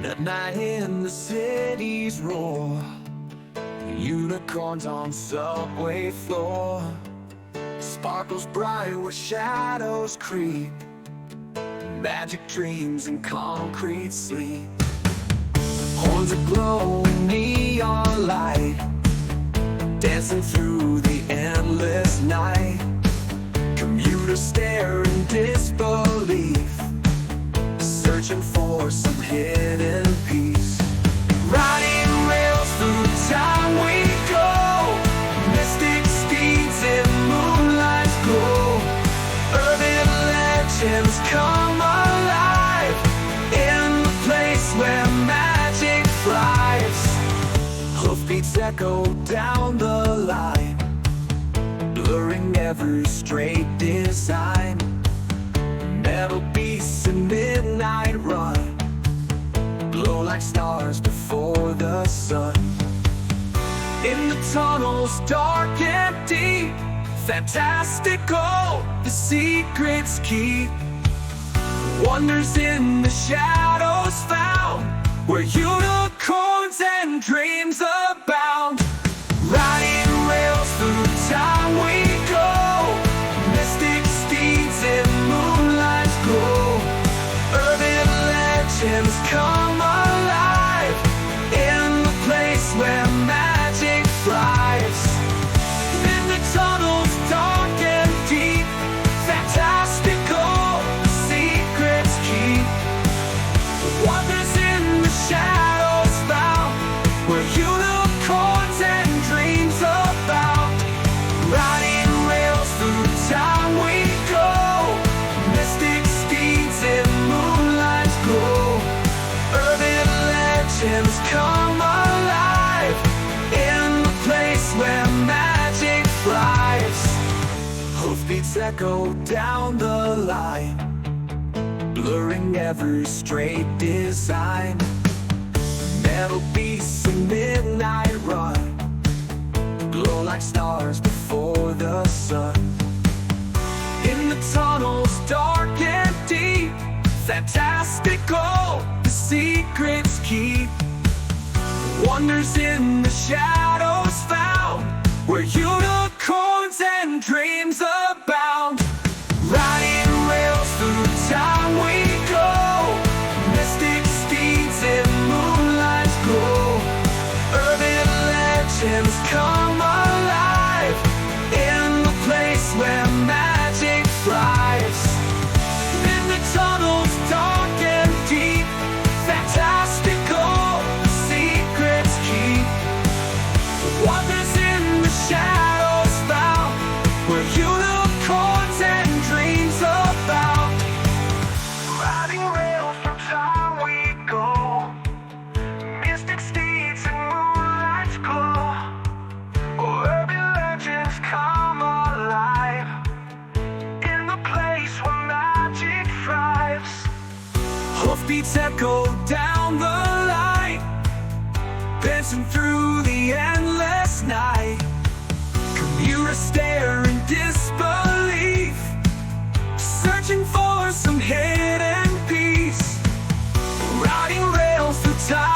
At night in the city's roar, unicorns on subway floor, sparkles bright where shadows creep, magic dreams in concrete sleep. Horns aglow in neon light, dancing through the endless night. Commuters stare in disbelief, searching for some hidden peace. Riding rails through time we go, mystic steeds in moonlight's glow. Urban legends come alive in the place where magic thrives. Hoofbeats echo down the line, blurring every straight design. Metal beasts in midnight run, glow like stars before the sun. In the tunnels dark and deep, fantastical the secrets keep. Wonders in the shadows found, where unicorns and dreams abound. Riding rails through time we go, mystic steeds in moonlight's glow. Urban legends come alive in the place where magic thrives. In the tunnels dark and deep, fantastical secrets keep. Wonders in the shadows found, where unicorns and dreams abound. Riding rails through time we go, mystic steeds in moonlight's glow. Urban legends come alive in the place where magic thrives. Hoofbeats echo down the line, blurring every straight design. Metal beasts in midnight run, glow like stars before the sun. In the tunnels dark and deep, fantastical the secrets keep. Wonders in the shadows found, where unicorns and dreams abound. Riding rails through time we go, mystic steeds in moonlight's glow. Urban legends come alive in the place where magic thrives. In the tunnels dark and deep, fantastical the secrets keep. Wonders in the shadows found, where unicorns and dreams abound. Riding rails through time we go, mystic steeds in moonlight's glow. Urban legends come alive in the place where magic thrives. Hoofbeats echo down the line, dancing through the endless night. Commuters stare in disbelief, searching for some hidden peace. Riding rails through time